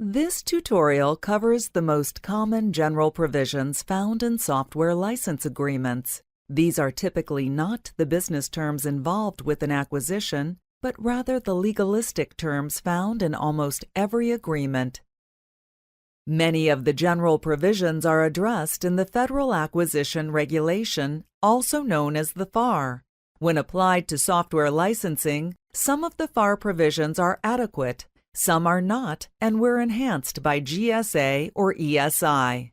This tutorial covers the most common general provisions found in software license agreements. These are typically not the business terms involved with an acquisition, but rather the legalistic terms found in almost every agreement. Many of the general provisions are addressed in the Federal Acquisition Regulation, also known as the FAR. When applied to software licensing, some of the FAR provisions are adequate, some are not, and were enhanced by GSA or ESI.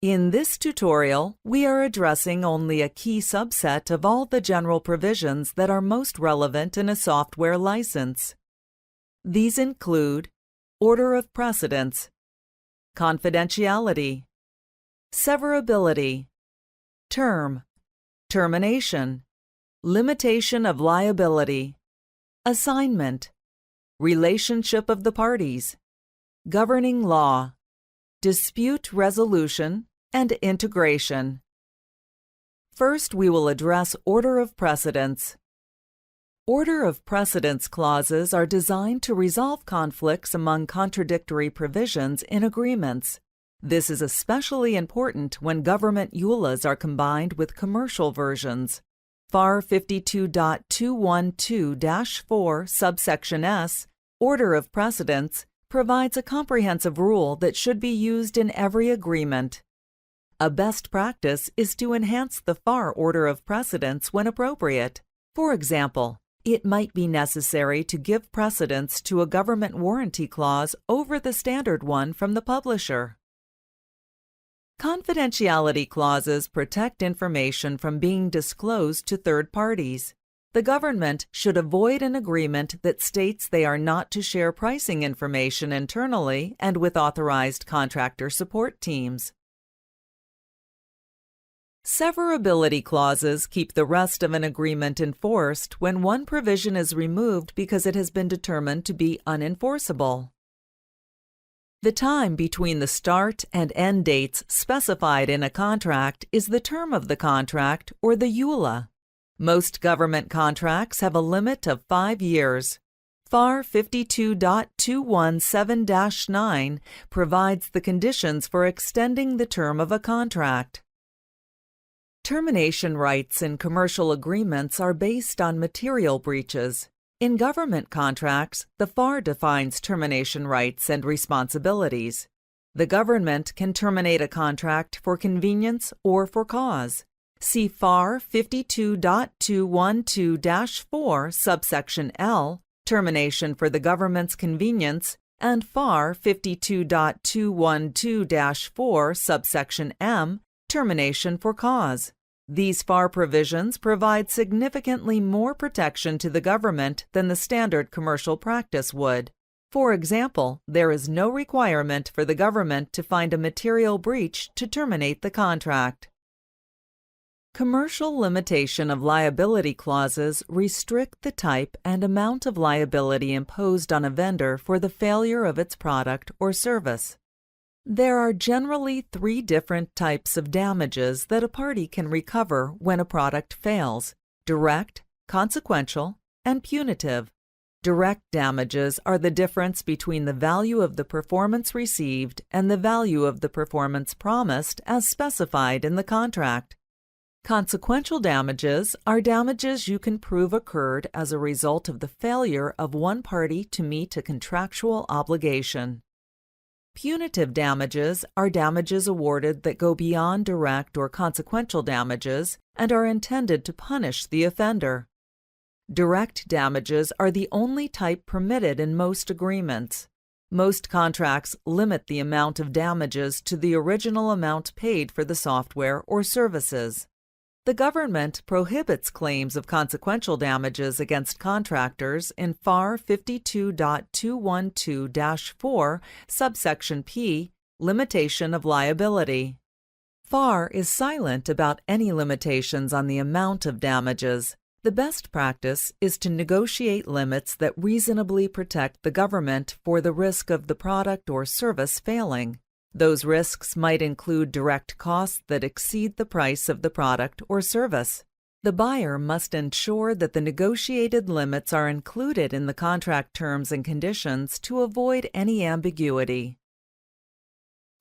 In this tutorial, we are addressing only a key subset of all the general provisions that are most relevant in a software license. These include order of precedence, confidentiality, severability, term, termination, limitation of liability, assignment, relationship of the parties, governing law, dispute resolution, and integration. First, we will address order of precedence. Order of precedence clauses are designed to resolve conflicts among contradictory provisions in agreements. This is especially important when government EULAs are combined with commercial versions. FAR 52.212-4 subsection S, Order of Precedence, provides a comprehensive rule that should be used in every agreement. A best practice is to enhance the FAR order of precedence when appropriate. For example, it might be necessary to give precedence to a government warranty clause over the standard one from the publisher. Confidentiality clauses protect information from being disclosed to third parties. The government should avoid an agreement that states they are not to share pricing information internally and with authorized contractor support teams. Severability clauses keep the rest of an agreement enforced when one provision is removed because it has been determined to be unenforceable. The time between the start and end dates specified in a contract is the term of the contract or the EULA. Most government contracts have a limit of 5 years. FAR 52.217-9 provides the conditions for extending the term of a contract. Termination rights in commercial agreements are based on material breaches. In government contracts, the FAR defines termination rights and responsibilities. The government can terminate a contract for convenience or for cause. See FAR 52.212-4 subsection L, termination for the government's convenience, and FAR 52.212-4 subsection M, termination for cause. These FAR provisions provide significantly more protection to the government than the standard commercial practice would. For example, there is no requirement for the government to find a material breach to terminate the contract. Commercial limitation of liability clauses restrict the type and amount of liability imposed on a vendor for the failure of its product or service. There are generally 3 different types of damages that a party can recover when a product fails: direct, consequential, and punitive. Direct damages are the difference between the value of the performance received and the value of the performance promised as specified in the contract. Consequential damages are damages you can prove occurred as a result of the failure of one party to meet a contractual obligation. Punitive damages are damages awarded that go beyond direct or consequential damages and are intended to punish the offender. Direct damages are the only type permitted in most agreements. Most contracts limit the amount of damages to the original amount paid for the software or services. The government prohibits claims of consequential damages against contractors in FAR 52.212-4, subsection P, limitation of liability. FAR is silent about any limitations on the amount of damages. The best practice is to negotiate limits that reasonably protect the government for the risk of the product or service failing. Those risks might include direct costs that exceed the price of the product or service. The buyer must ensure that the negotiated limits are included in the contract terms and conditions to avoid any ambiguity.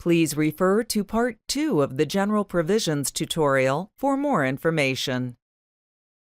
Please refer to Part 2 of the General Provisions tutorial for more information.